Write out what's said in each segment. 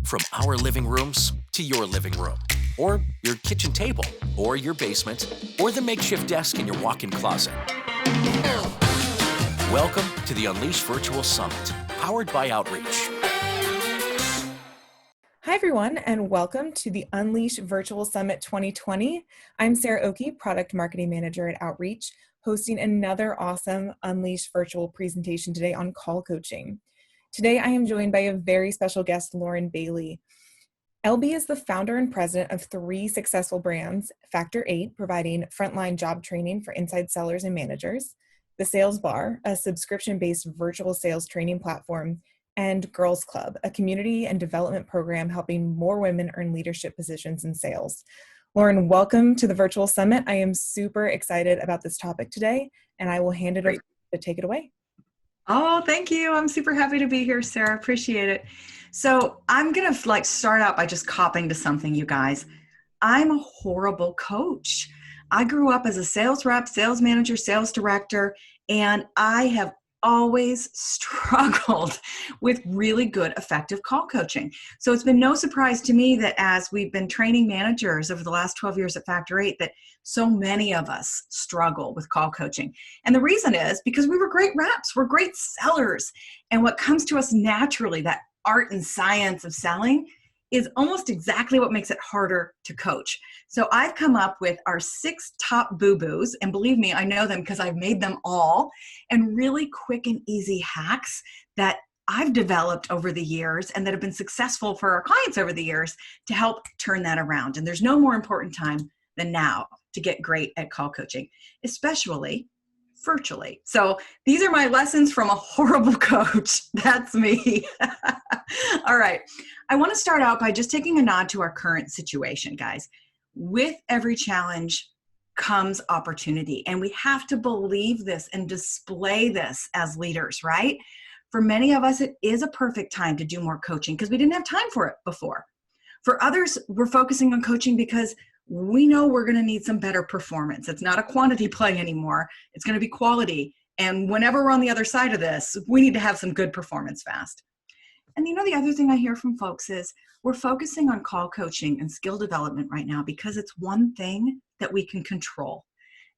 From our living rooms to your living room, or your kitchen table, or your basement, or the makeshift desk in your walk-in closet. Welcome to the Unleash Virtual Summit, powered by Outreach. Hi, everyone, and welcome to the Unleash Virtual Summit 2020. I'm Sarah Oakey, Product Marketing Manager at Outreach, hosting another awesome Unleash Virtual presentation today on call coaching. Today, I am joined by a very special guest, Lauren Bailey. LB is the founder and president of 3 successful brands, Factor 8, providing frontline job training for inside sellers and managers, The Sales Bar, a subscription-based virtual sales training platform, and Girls Club, a community and development program helping more women earn leadership positions in sales. Lauren, welcome to the Virtual Summit. I am super excited about this topic today, and I will hand it over to take it away. Oh, thank you. I'm super happy to be here, Sarah. Appreciate it. So I'm going to start out by just copping to something, you guys. I'm a horrible coach. I grew up as a sales rep, sales manager, sales director, and I have always struggled with really good, effective call coaching. So it's been no surprise to me that as we've been training managers over the last 12 years at Factor 8, that so many of us struggle with call coaching. And the reason is because we were great reps, we're great sellers. And what comes to us naturally, that art and science of selling, is almost exactly what makes it harder to coach. So I've come up with our 6 top boo-boos, and believe me, I know them because I've made them all, and really quick and easy hacks that I've developed over the years and that have been successful for our clients over the years to help turn that around. And there's no more important time than now to get great at call coaching, especially virtually. So these are my lessons from a horrible coach. That's me. All right. I want to start out by just taking a nod to our current situation, guys. With every challenge comes opportunity, and we have to believe this and display this as leaders, right? For many of us, it is a perfect time to do more coaching because we didn't have time for it before. For others, we're focusing on coaching because we know we're going to need some better performance. It's not a quantity play anymore. It's going to be quality. And whenever we're on the other side of this, we need to have some good performance fast. And the other thing I hear from folks is we're focusing on call coaching and skill development right now because it's one thing that we can control.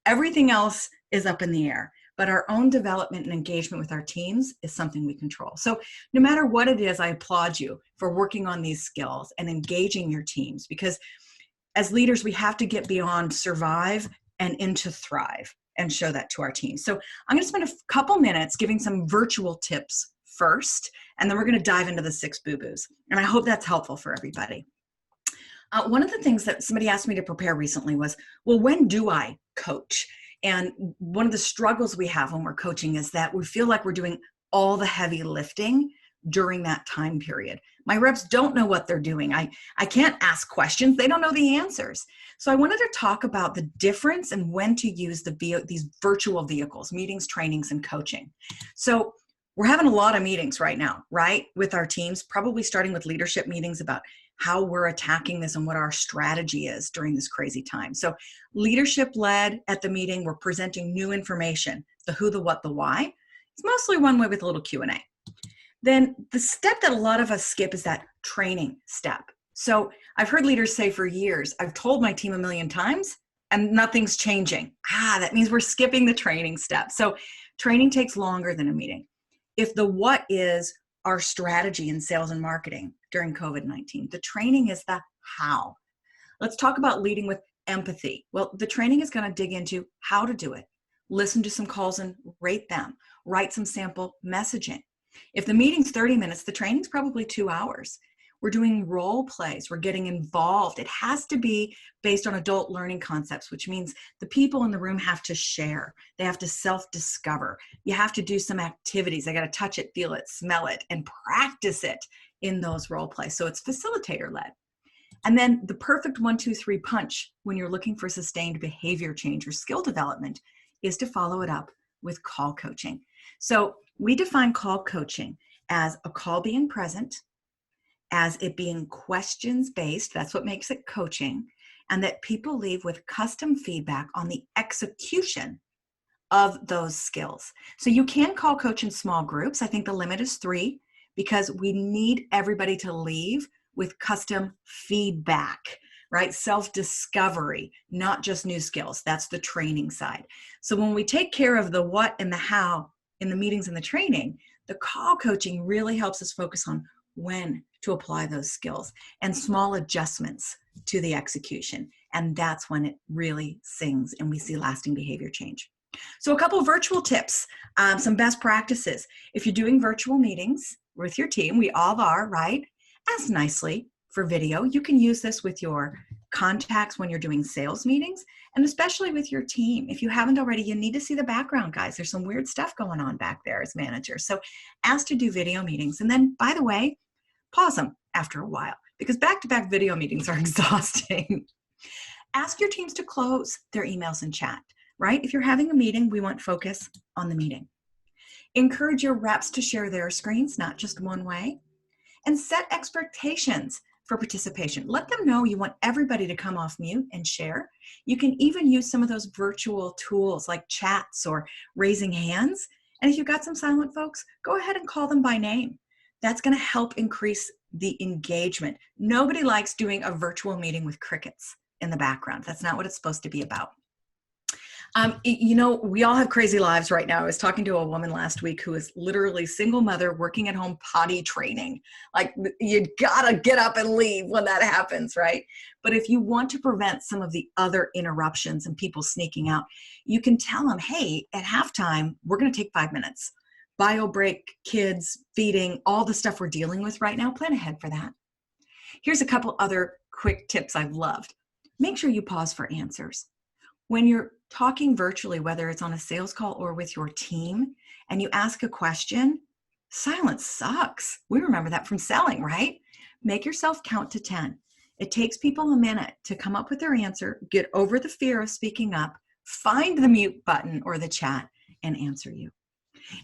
Everything else is up in the air, but our own development and engagement with our teams is something we control. So no matter what it is, I applaud you for working on these skills and engaging your teams, because as leaders, we have to get beyond survive and into thrive and show that to our teams. So I'm going to spend a couple minutes giving some virtual tips first, and then we're going to dive into the 6 boo-boos. And I hope that's helpful for everybody. One of the things that somebody asked me to prepare recently was, well, when do I coach? And one of the struggles we have when we're coaching is that we feel like we're doing all the heavy lifting during that time period. My reps don't know what they're doing. I can't ask questions. They don't know the answers. So I wanted to talk about the difference and when to use these virtual vehicles, meetings, trainings, and coaching. So we're having a lot of meetings right now, right, with our teams, probably starting with leadership meetings about how we're attacking this and what our strategy is during this crazy time. So leadership led at the meeting, we're presenting new information, the who, the what, the why. It's mostly one way with a little Q&A. Then the step that a lot of us skip is that training step. So I've heard leaders say for years, I've told my team 1,000,000 times and nothing's changing. That means we're skipping the training step. So training takes longer than a meeting. If the what is our strategy in sales and marketing during COVID-19, the training is the how. Let's talk about leading with empathy. Well, the training is going to dig into how to do it. Listen to some calls and rate them. Write some sample messaging. If the meeting's 30 minutes, the training's probably 2 hours. We're doing role plays. We're getting involved. It has to be based on adult learning concepts, which means the people in the room have to share. They have to self-discover. You have to do some activities. They got to touch it, feel it, smell it, and practice it in those role plays. So it's facilitator-led. And then the perfect 1, 2, 3 punch when you're looking for sustained behavior change or skill development is to follow it up with call coaching. So we define call coaching as a call being present, as it being questions-based, that's what makes it coaching, and that people leave with custom feedback on the execution of those skills. So you can call coach in small groups. I think the limit is 3 because we need everybody to leave with custom feedback, right? Self-discovery, not just new skills. That's the training side. So when we take care of the what and the how in the meetings and the training, the call coaching really helps us focus on when to apply those skills and small adjustments to the execution. And that's when it really sings and we see lasting behavior change. So a couple of virtual tips, some best practices. If you're doing virtual meetings with your team, we all are, right? Ask nicely for video. You can use this with your contacts when you're doing sales meetings, and especially with your team. If you haven't already, you need to see the background, guys. There's some weird stuff going on back there as managers. So ask to do video meetings. And then, by the way, pause them after a while, because back-to-back video meetings are exhausting. Ask your teams to close their emails and chat, right? If you're having a meeting, we want focus on the meeting. Encourage your reps to share their screens, not just one way. And set expectations for participation. Let them know you want everybody to come off mute and share. You can even use some of those virtual tools like chats or raising hands. And if you've got some silent folks, go ahead and call them by name. That's going to help increase the engagement. Nobody likes doing a virtual meeting with crickets in the background. That's not what it's supposed to be about. You know, we all have crazy lives right now. I was talking to a woman last week who is literally single mother working at home potty training. Like, you gotta get up and leave when that happens, right? But if you want to prevent some of the other interruptions and people sneaking out, you can tell them, hey, at halftime, we're gonna take 5 minutes. Bio break, kids, feeding, all the stuff we're dealing with right now, plan ahead for that. Here's a couple other quick tips I've loved. Make sure you pause for answers. When you're talking virtually, whether it's on a sales call or with your team, and you ask a question, silence sucks. We remember that from selling, right? Make yourself count to 10. It takes people a minute to come up with their answer, get over the fear of speaking up, find the mute button or the chat, and answer you.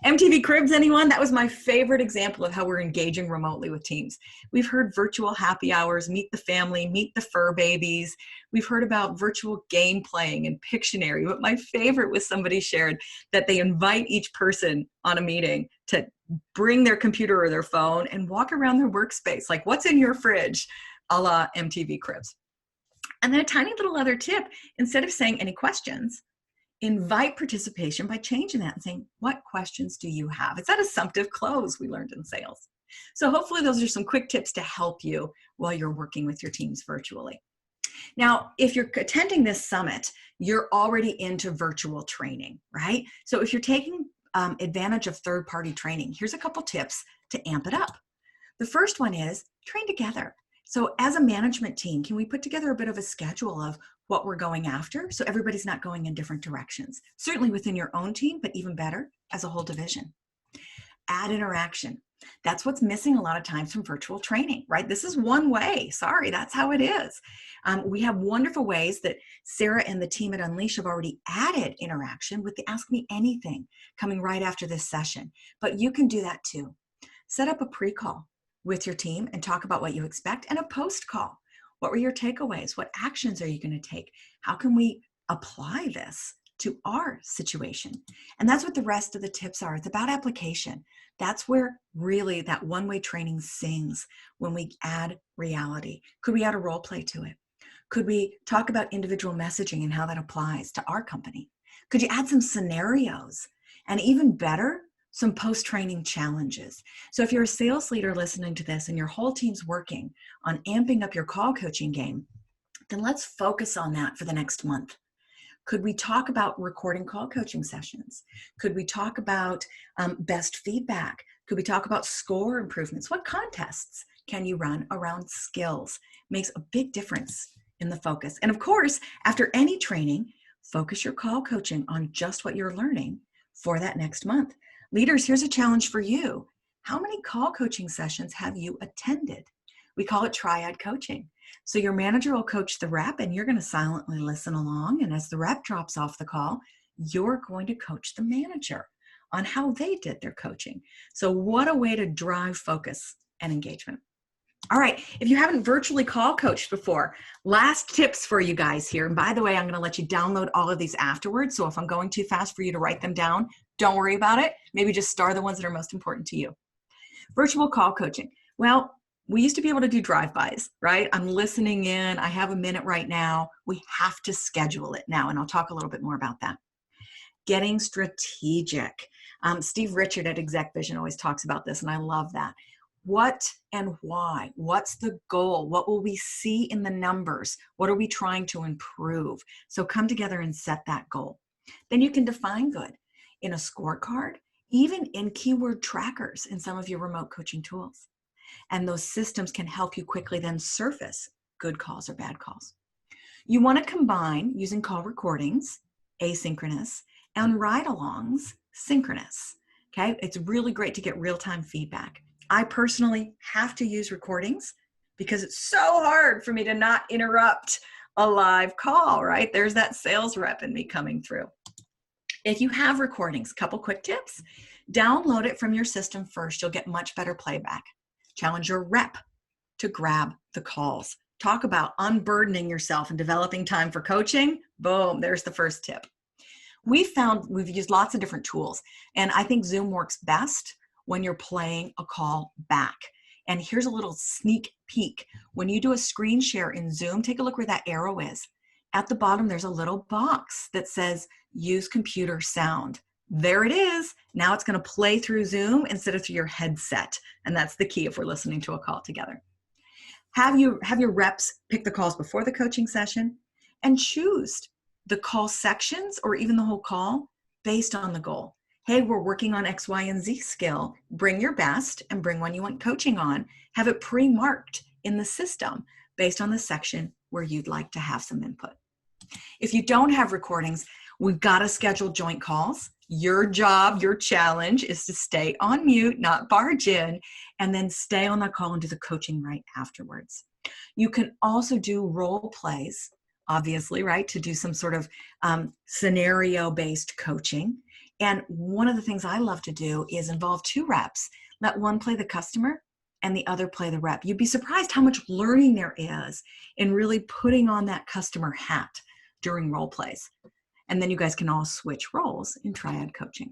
MTV Cribs, anyone? That was my favorite example of how we're engaging remotely with teams. We've heard virtual happy hours, meet the family, meet the fur babies. We've heard about virtual game playing and Pictionary, but my favorite was somebody shared that they invite each person on a meeting to bring their computer or their phone and walk around their workspace, like what's in your fridge, a la MTV Cribs. And then a tiny little other tip, instead of saying any questions, invite participation by changing that and saying, what questions do you have? It's that assumptive close we learned in sales. So hopefully those are some quick tips to help you while you're working with your teams virtually. Now, if you're attending this summit, you're already into virtual training, right? So if you're taking advantage of third-party training, here's a couple tips to amp it up. The first one is train together. So as a management team, can we put together a bit of a schedule of what we're going after so everybody's not going in different directions? Certainly within your own team, but even better as a whole division. Add interaction. That's what's missing a lot of times from virtual training, right? This is one way. Sorry, that's how it is. We have wonderful ways that Sarah and the team at Unleash have already added interaction with the Ask Me Anything coming right after this session. But you can do that too. Set up a pre-call with your team and talk about what you expect, and a post-call. What were your takeaways? What actions are you going to take? How can we apply this to our situation? And that's what the rest of the tips are. It's about application. That's where really that one-way training sings, when we add reality. Could we add a role play to it? Could we talk about individual messaging and how that applies to our company? Could you add some scenarios? And even better, some post-training challenges. So if you're a sales leader listening to this and your whole team's working on amping up your call coaching game, then let's focus on that for the next month. Could we talk about recording call coaching sessions? Could we talk about best feedback? Could we talk about score improvements? What contests can you run around skills? Makes a big difference in the focus. And of course, after any training, focus your call coaching on just what you're learning for that next month. Leaders, here's a challenge for you. How many call coaching sessions have you attended? We call it triad coaching. So your manager will coach the rep and you're going to silently listen along. And as the rep drops off the call, you're going to coach the manager on how they did their coaching. So what a way to drive focus and engagement. All right, if you haven't virtually call coached before, last tips for you guys here. And by the way, I'm going to let you download all of these afterwards. So if I'm going too fast for you to write them down, don't worry about it. Maybe just star the ones that are most important to you. Virtual call coaching. Well, We used to be able to do drive-bys, right? I'm listening in. I have a minute right now. We have to schedule it now, and I'll talk a little bit more about that. Getting strategic. Steve Richard at Exec Vision always talks about this, and I love that. What and why? What's the goal? What will we see in the numbers? What are we trying to improve? So come together and set that goal. Then you can define good in a scorecard, even in keyword trackers in some of your remote coaching tools. And those systems can help you quickly then surface good calls or bad calls. You want to combine using call recordings, asynchronous, and ride-alongs, synchronous. Okay, it's really great to get real-time feedback. I personally have to use recordings because it's so hard for me to not interrupt a live call, right? There's that sales rep in me coming through. If you have recordings, couple quick tips. Download it from your system first. You'll get much better playback. Challenge your rep to grab the calls. Talk about unburdening yourself and developing time for coaching. Boom, there's the first tip. We've used lots of different tools, and I think Zoom works best when you're playing a call back. And here's a little sneak peek. When you do a screen share in Zoom, take a look where that arrow is. At the bottom, there's a little box that says use computer sound. There it is. Now it's going to play through Zoom instead of through your headset. And that's the key if we're listening to a call together. Have your reps pick the calls before the coaching session and choose the call sections or even the whole call based on the goal. Hey, we're working on X, Y, and Z skill. Bring your best and bring one you want coaching on. Have it pre-marked in the system based on the section where you'd like to have some input. If you don't have recordings, we've got to schedule joint calls. Your job, your challenge is to stay on mute, not barge in, and then stay on that call and do the coaching right afterwards. You can also do role plays, obviously, right, to do some sort of scenario-based coaching. And one of the things I love to do is involve two reps. Let one play the customer and the other play the rep. You'd be surprised how much learning there is in really putting on that customer hat during role plays. And then you guys can all switch roles in triad coaching.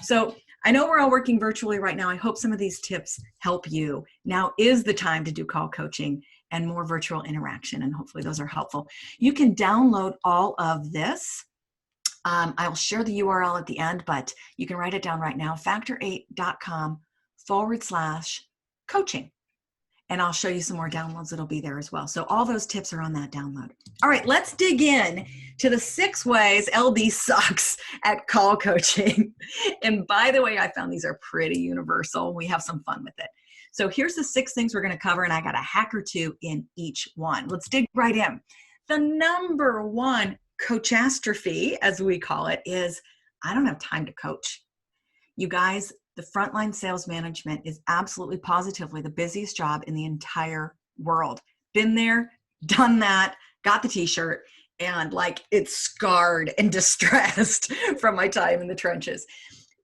So I know we're all working virtually right now. I hope some of these tips help you. Now is the time to do call coaching and more virtual interaction, and hopefully those are helpful. You can download all of this. I'll share the URL at the end, but you can write it down right now, factor8.com/coaching. And I'll show you some more downloads that'll be there as well. So all those tips are on that download. All right, let's dig in to the 6 ways LB sucks at call coaching. And by the way, I found these are pretty universal. We have some fun with it. So here's the 6 things we're going to cover, and I got a hack or 2 in each one. Let's dig right in. The number 1 coachastrophe, as we call it, is I don't have time to coach. You guys, the frontline sales management is absolutely positively the busiest job in the entire world. Been there, done that, got the t-shirt, and like it's scarred and distressed from my time in the trenches.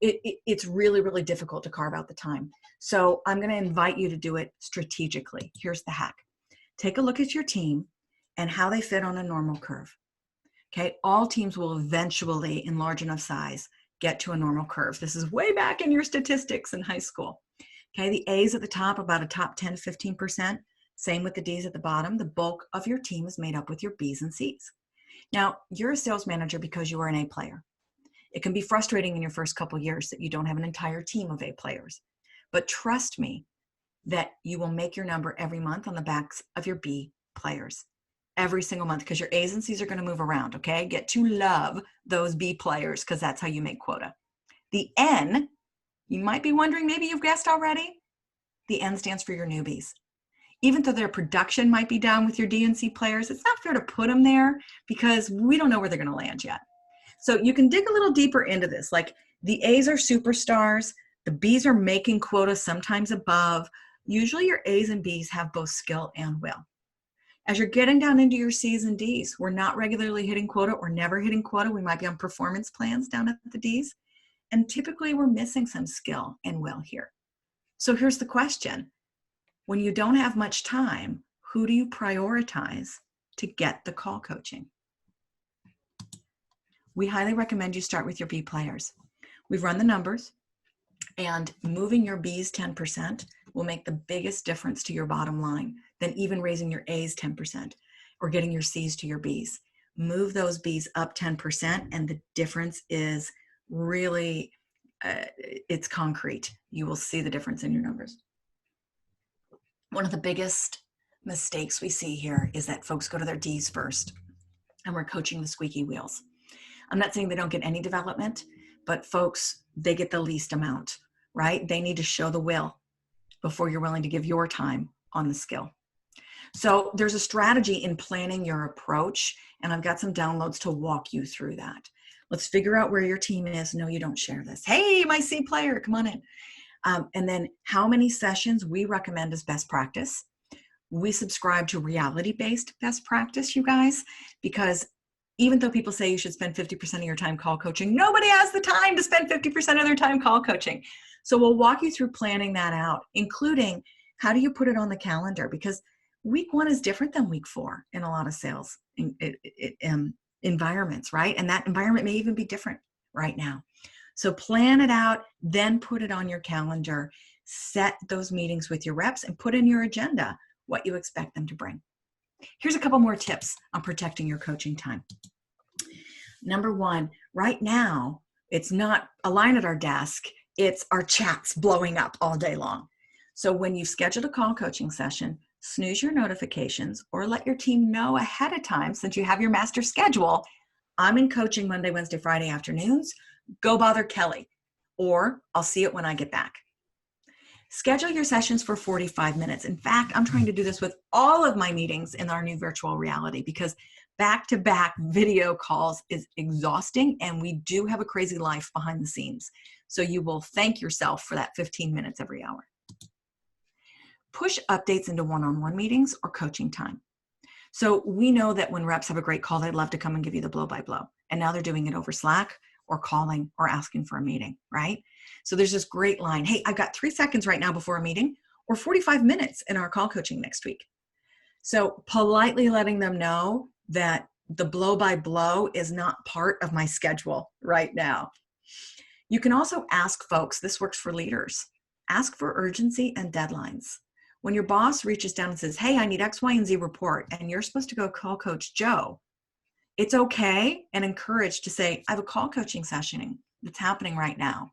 It's really, really difficult to carve out the time. So I'm going to invite you to do it strategically. Here's the hack. Take a look at your team and how they fit on a normal curve. Okay, all teams will eventually, in large enough size, get to a normal curve. This is way back in your statistics in high school. Okay, the A's at the top, about a top 10 to 15%. Same with the D's at the bottom. The bulk of your team is made up with your B's and C's. Now, you're a sales manager because you are an A player. It can be frustrating in your first couple years that you don't have an entire team of A players. But trust me that you will make your number every month on the backs of your B players. Every single month, because your A's and C's are going to move around, okay? Get to love those B players because that's how you make quota. The N, you might be wondering, maybe you've guessed already, the N stands for your newbies. Even though their production might be down with your D and C players, it's not fair to put them there because we don't know where they're going to land yet. So you can dig a little deeper into this. Like the A's are superstars, the B's are making quota, sometimes above. Usually your A's and B's have both skill and will. As you're getting down into your C's and D's, we're not regularly hitting quota or never hitting quota. We might be on performance plans down at the D's. And typically we're missing some skill and will here. So here's the question. When you don't have much time, who do you prioritize to get the call coaching? We highly recommend you start with your B players. We've run the numbers, and moving your B's 10% will make the biggest difference to your bottom line than even raising your A's 10% or getting your C's to your B's. Move those B's up 10%, and the difference is really, it's concrete. You will see the difference in your numbers. One of the biggest mistakes we see here is that folks go to their D's first, and we're coaching the squeaky wheels. I'm not saying they don't get any development, but folks, they get the least amount, right? They need to show the will before you're willing to give your time on the skill. So there's a strategy in planning your approach, and I've got some downloads to walk you through that. Let's figure out where your team is. No, you don't share this. Hey, my C player, come on in. And then how many sessions we recommend as best practice. We subscribe to reality-based best practice, you guys, because even though people say you should spend 50% of your time call coaching, nobody has the time to spend 50% of their time call coaching. So we'll walk you through planning that out, including how do you put it on the calendar? Because week 1 is different than week 4 in a lot of sales environments, right? And that environment may even be different right now. So plan it out, then put it on your calendar, set those meetings with your reps, and put in your agenda what you expect them to bring. Here's a couple more tips on protecting your coaching time. Number 1, right now, it's not a line at our desk, it's our chats blowing up all day long. So when you've scheduled a call coaching session, snooze your notifications or let your team know ahead of time, since you have your master schedule, I'm in coaching Monday, Wednesday, Friday afternoons, go bother Kelly, or I'll see it when I get back. Schedule your sessions for 45 minutes. In fact, I'm trying to do this with all of my meetings in our new virtual reality because back-to-back video calls is exhausting, and we do have a crazy life behind the scenes. So you will thank yourself for that 15 minutes every hour. Push updates into one-on-one meetings or coaching time. So we know that when reps have a great call, they'd love to come and give you the blow-by-blow. And now they're doing it over Slack or calling or asking for a meeting, right? So there's this great line, hey, I've got 3 seconds right now before a meeting, or 45 minutes in our call coaching next week. So politely letting them know that the blow-by-blow is not part of my schedule right now. You can also ask folks, this works for leaders, ask for urgency and deadlines. When your boss reaches down and says, hey, I need X, Y, and Z report, and you're supposed to go call coach Joe, it's okay and encouraged to say, I have a call coaching session that's happening right now.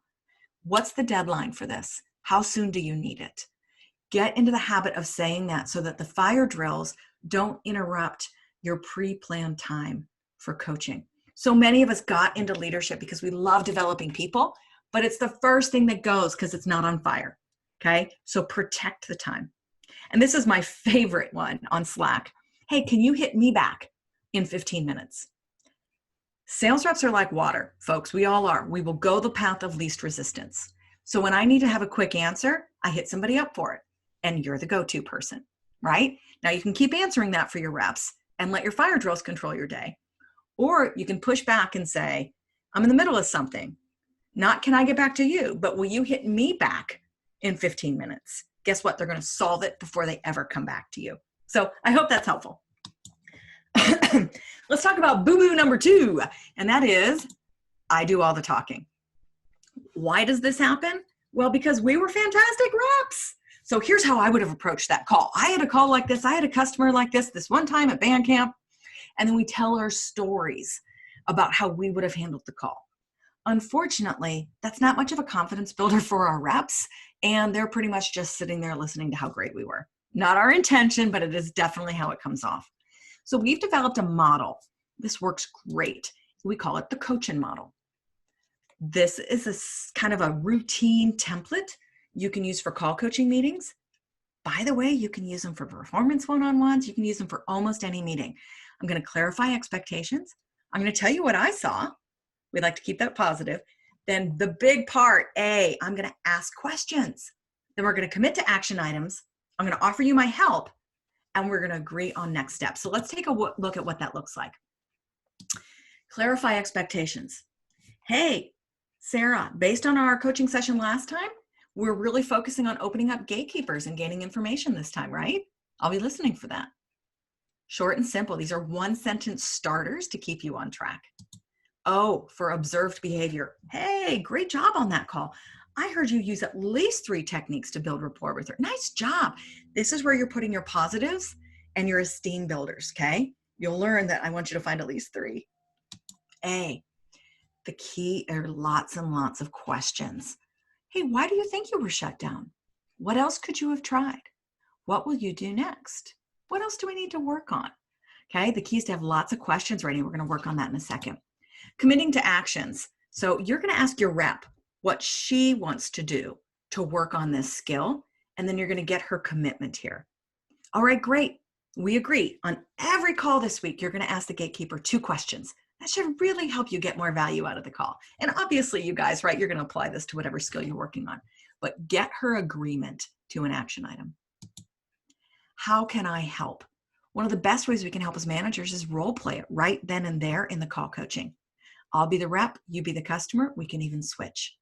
What's the deadline for this? How soon do you need it? Get into the habit of saying that so that the fire drills don't interrupt your pre-planned time for coaching. So many of us got into leadership because we love developing people, but it's the first thing that goes because it's not on fire. Okay, so protect the time. And this is my favorite one on Slack. Hey, can you hit me back in 15 minutes? Sales reps are like water, folks. We all are. We will go the path of least resistance. So when I need to have a quick answer, I hit somebody up for it. And you're the go-to person, right? Now you can keep answering that for your reps and let your fire drills control your day. Or you can push back and say, I'm in the middle of something. Not can I get back to you, but will you hit me back in 15 minutes? Guess what? They're going to solve it before they ever come back to you. So I hope that's helpful. Let's talk about boo-boo number 2, and that is I do all the talking. Why does this happen? Well, because we were fantastic reps. So here's how I would have approached that call. I had a call like this. I had a customer like this one time at band camp. And then we tell our stories about how we would have handled the call. Unfortunately, that's not much of a confidence builder for our reps. And they're pretty much just sitting there listening to how great we were. Not our intention, but it is definitely how it comes off. So we've developed a model. This works great. We call it the coaching model. This is a kind of a routine template you can use for call coaching meetings. By the way, you can use them for performance one-on-ones. You can use them for almost any meeting. I'm going to clarify expectations. I'm going to tell you what I saw. We like to keep that positive. Then the big part, A, I'm going to ask questions. Then we're going to commit to action items. I'm going to offer you my help, and we're going to agree on next steps. So let's take a look at what that looks like. Clarify expectations. Hey, Sarah, based on our coaching session last time, we're really focusing on opening up gatekeepers and gaining information this time, right? I'll be listening for that. Short and simple. These are 1-sentence starters to keep you on track. Oh, for observed behavior. Hey, great job on that call. I heard you use at least 3 techniques to build rapport with her. Nice job. This is where you're putting your positives and your esteem builders, okay? You'll learn that I want you to find at least 3. A, the key are lots and lots of questions. Hey, why do you think you were shut down? What else could you have tried? What will you do next? What else do we need to work on? Okay, the key is to have lots of questions ready. We're going to work on that in a second. Committing to actions. So you're going to ask your rep what she wants to do to work on this skill, and then you're going to get her commitment here. All right, great. We agree. On every call this week, you're going to ask the gatekeeper 2 questions. That should really help you get more value out of the call. And obviously, you guys, right, you're going to apply this to whatever skill you're working on. But get her agreement to an action item. How can I help? One of the best ways we can help as managers is role play it right then and there in the call coaching. I'll be the rep, you be the customer, we can even switch.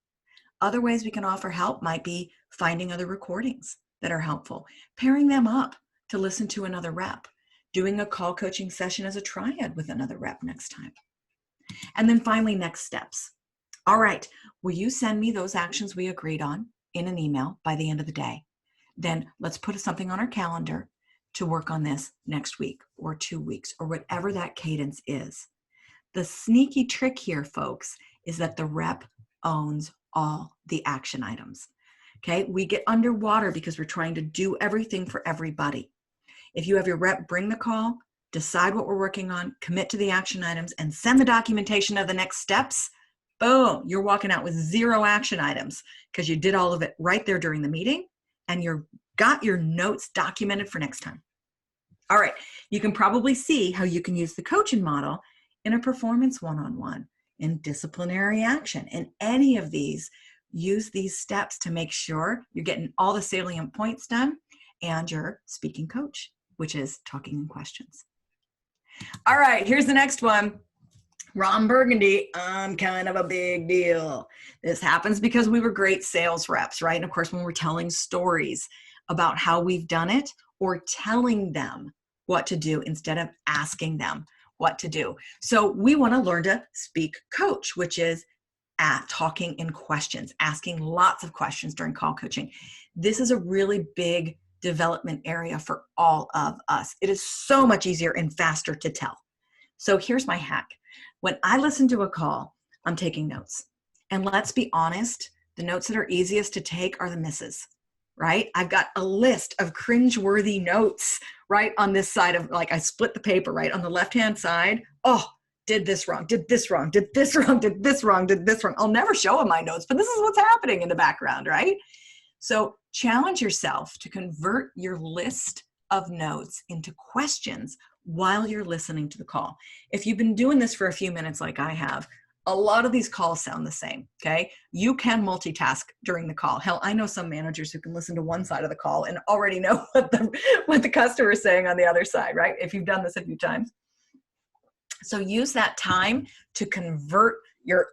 Other ways we can offer help might be finding other recordings that are helpful, pairing them up to listen to another rep, doing a call coaching session as a triad with another rep next time. And then finally, next steps. All right, will you send me those actions we agreed on in an email by the end of the day? Then let's put something on our calendar to work on this next week or 2 weeks or whatever that cadence is. The sneaky trick here, folks, is that the rep owns all the action items. Okay, we get underwater because we're trying to do everything for everybody. If you have your rep bring the call, decide what we're working on, commit to the action items, and send the documentation of the next steps, boom, you're walking out with 0 action items because you did all of it right there during the meeting and you've got your notes documented for next time. All right, you can probably see how you can use the coaching model in a performance one-on-one, in disciplinary action. In any of these, use these steps to make sure you're getting all the salient points done and you're speaking coach, which is talking in questions. All right, here's the next one. Ron Burgundy, I'm kind of a big deal. This happens because we were great sales reps, right? And of course, when we're telling stories about how we've done it or telling them what to do instead of asking them what to do. So we want to learn to speak coach, which is talking in questions, asking lots of questions during call coaching. This is a really big development area for all of us. It is so much easier and faster to tell. So here's my hack. When I listen to a call, I'm taking notes. And let's be honest, the notes that are easiest to take are the misses, right? I've got a list of cringeworthy notes right on this side of, like, I split the paper, right? On the left-hand side, oh, did this wrong, did this wrong, did this wrong, did this wrong, did this wrong. I'll never show them my notes, but this is what's happening in the background, right? So challenge yourself to convert your list of notes into questions while you're listening to the call. If you've been doing this for a few minutes like I have, a lot of these calls sound the same, okay? You can multitask during the call. Hell, I know some managers who can listen to one side of the call and already know what the customer is saying on the other side, right? If you've done this a few times. So use that time to convert your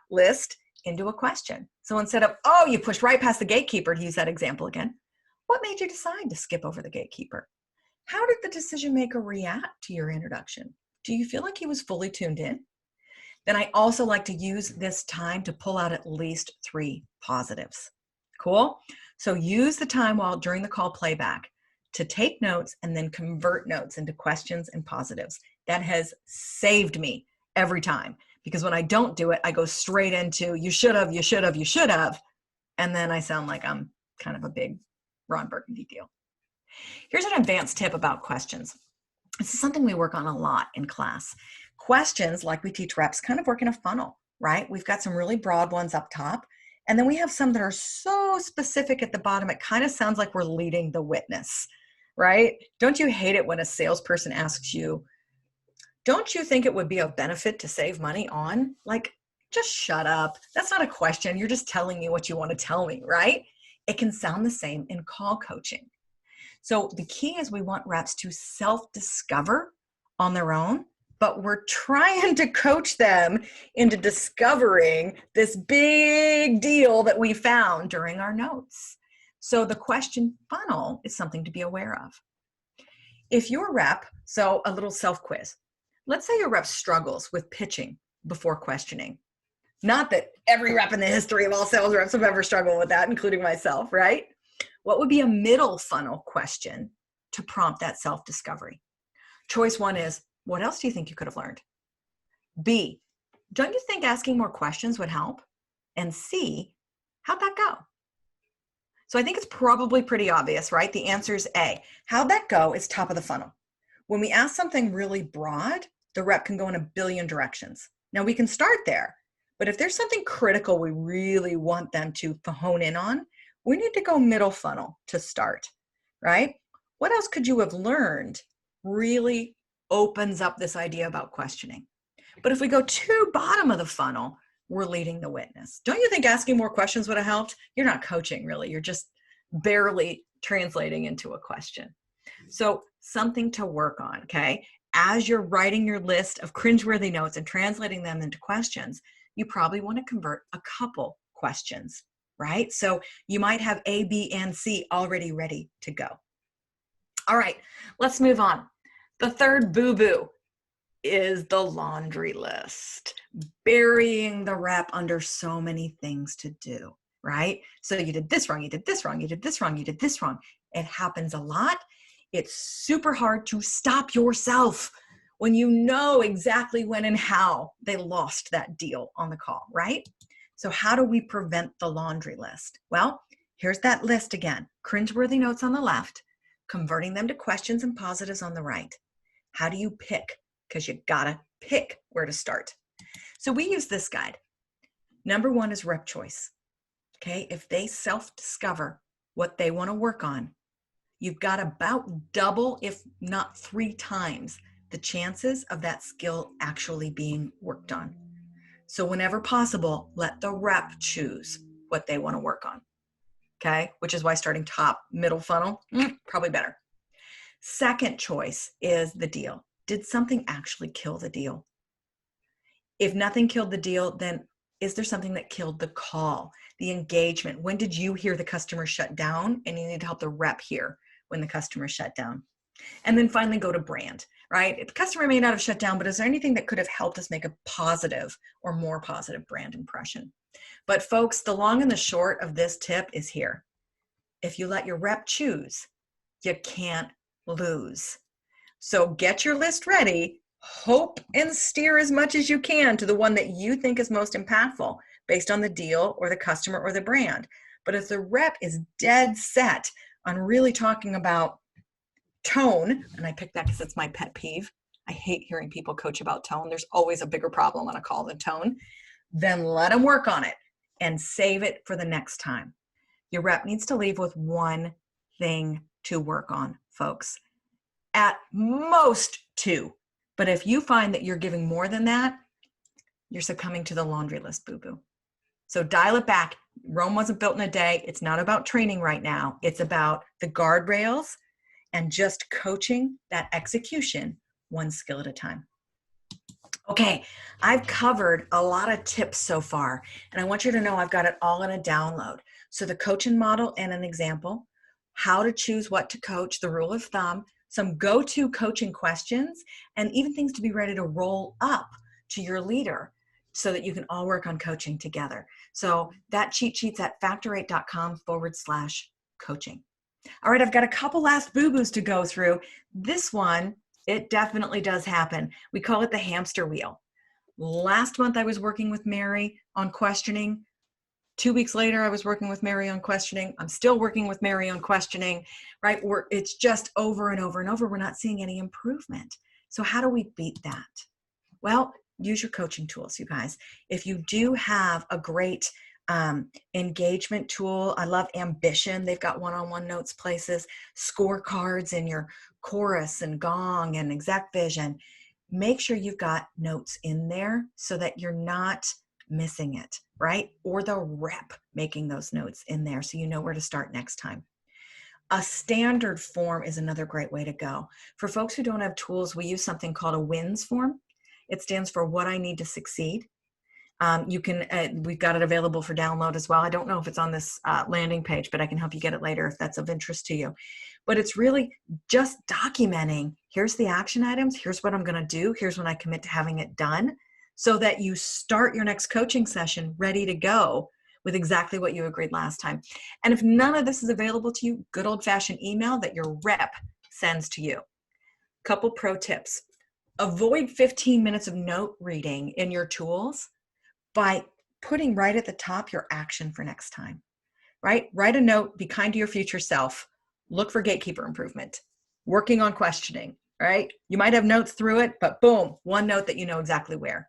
list into a question. So instead of, oh, you pushed right past the gatekeeper, to use that example again, what made you decide to skip over the gatekeeper? How did the decision maker react to your introduction? Do you feel like he was fully tuned in? Then I also like to use this time to pull out at least 3 positives. Cool? So use the time during the call playback to take notes and then convert notes into questions and positives. That has saved me every time, because when I don't do it, I go straight into you should have, you should have, you should have. And then I sound like I'm kind of a big Ron Burgundy deal. Here's an advanced tip about questions. This is something we work on a lot in class. Questions, like we teach reps, kind of work in a funnel, right? We've got some really broad ones up top, and then we have some that are so specific at the bottom, it kind of sounds like we're leading the witness, right? Don't you hate it when a salesperson asks you, don't you think it would be a benefit to save money on? Like, just shut up. That's not a question. You're just telling me what you want to tell me, right? It can sound the same in call coaching. So the key is we want reps to self-discover on their own, but we're trying to coach them into discovering this big deal that we found during our notes. So the question funnel is something to be aware of. If your rep, so a little self-quiz, let's say your rep struggles with pitching before questioning. Not that every rep in the history of all sales reps have ever struggled with that, including myself, right? What would be a middle funnel question to prompt that self-discovery? Choice one is, what else do you think you could have learned? B, don't you think asking more questions would help? And C, how'd that go? So I think it's probably pretty obvious, right? The answer is A. How'd that go is top of the funnel. When we ask something really broad, the rep can go in a billion directions. Now we can start there, but if there's something critical we really want them to hone in on, we need to go middle funnel to start, right? What else could you have learned really opens up this idea about questioning. But if we go to bottom of the funnel, we're leading the witness. Don't you think asking more questions would have helped? You're not coaching really. You're just barely translating into a question. So something to work on, okay? As you're writing your list of cringeworthy notes and translating them into questions, you probably want to convert a couple questions, right? So you might have A, B, and C already ready to go. All right, let's move on. The third boo-boo is the laundry list, burying the rep under so many things to do, right? So you did this wrong, you did this wrong, you did this wrong, you did this wrong. It happens a lot. It's super hard to stop yourself when you know exactly when and how they lost that deal on the call, right? So how do we prevent the laundry list? Well, here's that list again. Cringeworthy notes on the left, converting them to questions and positives on the right. How do you pick? Because you gotta pick where to start. So we use this guide. Number one is rep choice. Okay, if they self-discover what they want to work on, you've got about double, if not 3 times, the chances of that skill actually being worked on. So whenever possible, let the rep choose what they want to work on. Okay, which is why starting top, middle funnel, probably better. Second choice is the deal. Did something actually kill the deal? If nothing killed the deal, then is there something that killed the call, the engagement? When did you hear the customer shut down and you need to help the rep hear when the customer shut down? And then finally go to brand, right? The customer may not have shut down, but is there anything that could have helped us make a positive or more positive brand impression? But folks, the long and the short of this tip is here. If you let your rep choose, you can't lose. So get your list ready, hope and steer as much as you can to the one that you think is most impactful based on the deal or the customer or the brand. But if the rep is dead set on really talking about tone, and I picked that because it's my pet peeve. I hate hearing people coach about tone. There's always a bigger problem on a call than tone. Then let them work on it and save it for the next time. Your rep needs to leave with one thing to work on, folks. At most 2. But if you find that you're giving more than that, you're succumbing to the laundry list boo-boo. So dial it back. Rome wasn't built in a day. It's not about training right now. It's about the guardrails and just coaching that execution one skill at a time. Okay, I've covered a lot of tips so far, and I want you to know I've got it all in a download. So the coaching model and an example, how to choose what to coach, the rule of thumb, some go-to coaching questions, and even things to be ready to roll up to your leader so that you can all work on coaching together. So that cheat sheet's at factor8.com/coaching. All right, I've got a couple last boo-boos to go through. This one, it definitely does happen. We call it the hamster wheel. Last month I was working with Mary on questioning. 2 weeks later, I was working with Mary on questioning. I'm still working with Mary on questioning, right? It's just over and over and over. We're not seeing any improvement. So how do we beat that? Well, use your coaching tools, you guys. If you do have a great engagement tool, I love Ambition. They've got one-on-one notes places, scorecards in your chorus and gong and exec vision. Make sure you've got notes in there so that you're not missing it, right? Or the rep making those notes in there so you know where to start next time. A standard form is another great way to go. For folks who don't have tools, we use something called a WINS form. It stands for what I need to succeed. We've got it available for download as well. I don't know if it's on this landing page, but I can help you get it later if that's of interest to you. But it's really just documenting, here's the action items, here's what I'm going to do, here's when I commit to having it done, so that you start your next coaching session ready to go with exactly what you agreed last time. And if none of this is available to you, good old-fashioned email that your rep sends to you. Couple pro tips. Avoid 15 minutes of note reading in your tools by putting right at the top your action for next time, right? Write a note, be kind to your future self, look for gatekeeper improvement, working on questioning, right? You might have notes through it, but boom, one note that you know exactly where.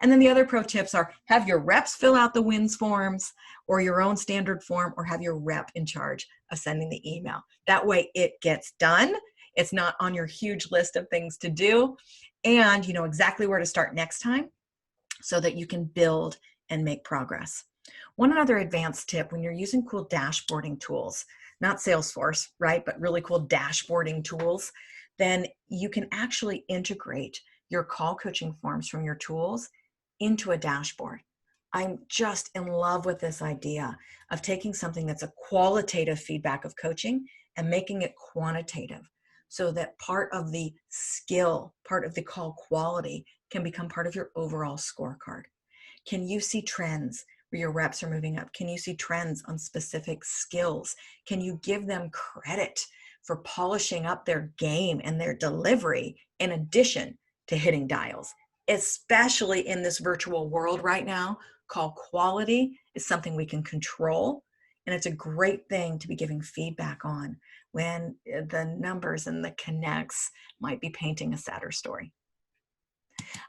And then the other pro tips are have your reps fill out the wins forms or your own standard form, or have your rep in charge of sending the email. That way it gets done. It's not on your huge list of things to do. And you know exactly where to start next time so that you can build and make progress. One other advanced tip when you're using cool dashboarding tools, not Salesforce, right, but really cool dashboarding tools, then you can actually integrate your call coaching forms from your tools into a dashboard. I'm just in love with this idea of taking something that's a qualitative feedback of coaching and making it quantitative so that part of the skill, part of the call quality can become part of your overall scorecard. Can you see trends where your reps are moving up? Can you see trends on specific skills? Can you give them credit for polishing up their game and their delivery in addition to hitting dials? Especially in this virtual world right now, call quality is something we can control. And it's a great thing to be giving feedback on when the numbers and the connects might be painting a sadder story.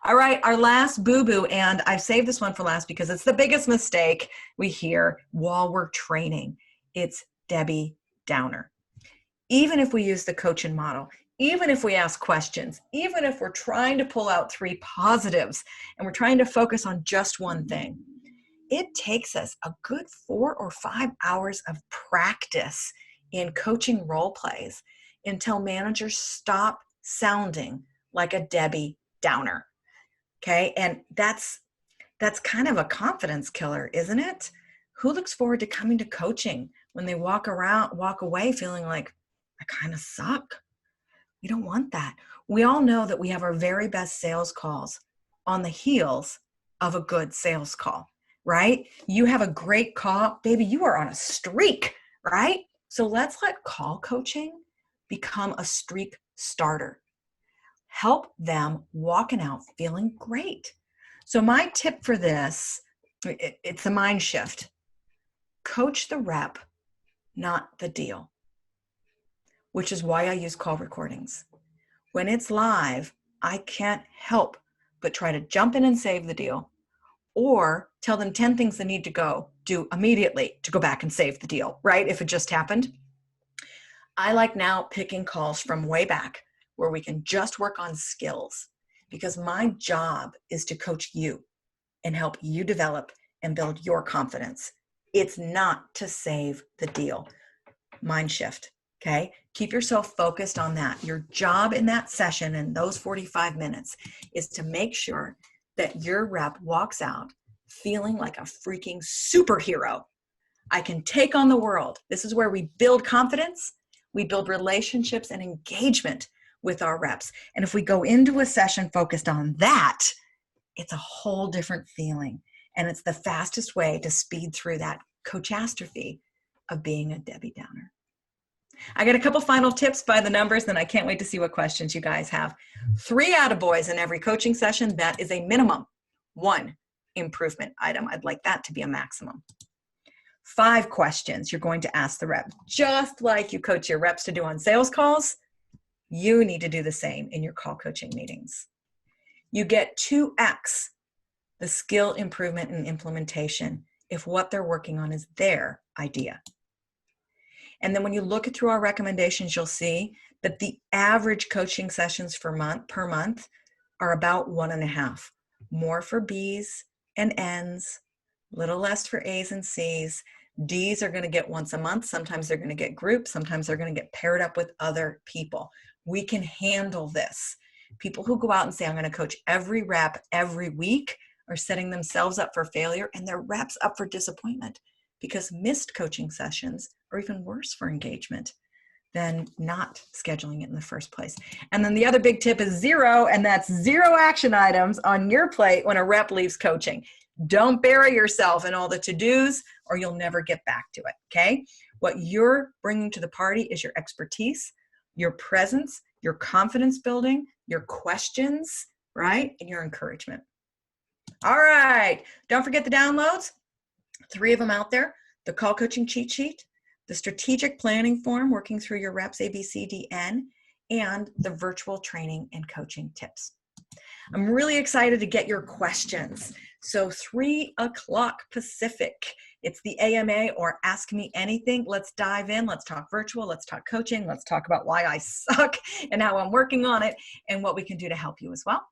All right, our last boo-boo, and I've saved this one for last because it's the biggest mistake we hear while we're training. It's Debbie Downer. Even if we use the coaching model, even if we ask questions, even if we're trying to pull out 3 positives and we're trying to focus on just one thing, it takes us a good 4 or 5 hours of practice in coaching role plays until managers stop sounding like a Debbie Downer. Okay, and that's kind of a confidence killer, isn't it? Who looks forward to coming to coaching when they walk away feeling like, I kind of suck? We don't want that. We all know that we have our very best sales calls on the heels of a good sales call, right? You have a great call, baby, you are on a streak, right? So let's let call coaching become a streak starter. Help them walking out feeling great. So my tip for this, it's a mind shift. Coach the rep, not the deal, which is why I use call recordings. When it's live, I can't help but try to jump in and save the deal or tell them 10 things they need to do immediately to go back and save the deal, right? If it just happened. I like now picking calls from way back where we can just work on skills, because my job is to coach you and help you develop and build your confidence. It's not to save the deal. Mind shift, okay? Keep yourself focused on that. Your job in that session in those 45 minutes is to make sure that your rep walks out feeling like a freaking superhero. I can take on the world. This is where we build confidence, we build relationships and engagement with our reps. And if we go into a session focused on that, it's a whole different feeling. And it's the fastest way to speed through that coachastrophe of being a Debbie Downer. I got a couple final tips by the numbers, and I can't wait to see what questions you guys have. 3 attaboys in every coaching session. That is a minimum. 1 improvement item. I'd like that to be a maximum. 5 questions you're going to ask the rep. Just like you coach your reps to do on sales calls, you need to do the same in your call coaching meetings. You get 2x the skill improvement and implementation if what they're working on is their idea. And then when you look through our recommendations, you'll see that the average coaching sessions per month are about 1.5. More for B's and N's, little less for A's and C's. D's are going to get once a month. Sometimes they're going to get groups. Sometimes they're going to get paired up with other people. We can handle this. People who go out and say, I'm going to coach every rep every week are setting themselves up for failure and their reps up for disappointment, because missed coaching sessions are even worse for engagement. than not scheduling it in the first place. And then the other big tip is zero, and that's 0 action items on your plate when a rep leaves coaching. Don't bury yourself in all the to-dos or you'll never get back to it, okay? What you're bringing to the party is your expertise, your presence, your confidence building, your questions, right? And your encouragement. All right, don't forget the downloads. 3 of them out there: the call coaching cheat sheet, the strategic planning form, working through your reps, A, B, C, D, N, and the virtual training and coaching tips. I'm really excited to get your questions. So 3 o'clock Pacific, it's the AMA or Ask Me Anything. Let's dive in. Let's talk virtual. Let's talk coaching. Let's talk about why I suck and how I'm working on it and what we can do to help you as well.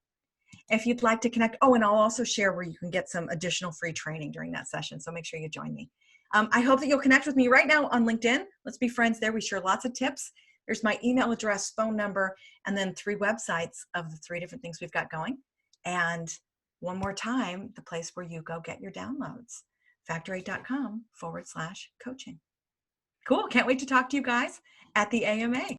If you'd like to connect, and I'll also share where you can get some additional free training during that session. So make sure you join me. I hope that you'll connect with me right now on LinkedIn. Let's be friends there. We share lots of tips. There's my email address, phone number, and then 3 websites of the 3 different things we've got going. And one more time, the place where you go get your downloads, factor8.com/coaching. Cool. Can't wait to talk to you guys at the AMA.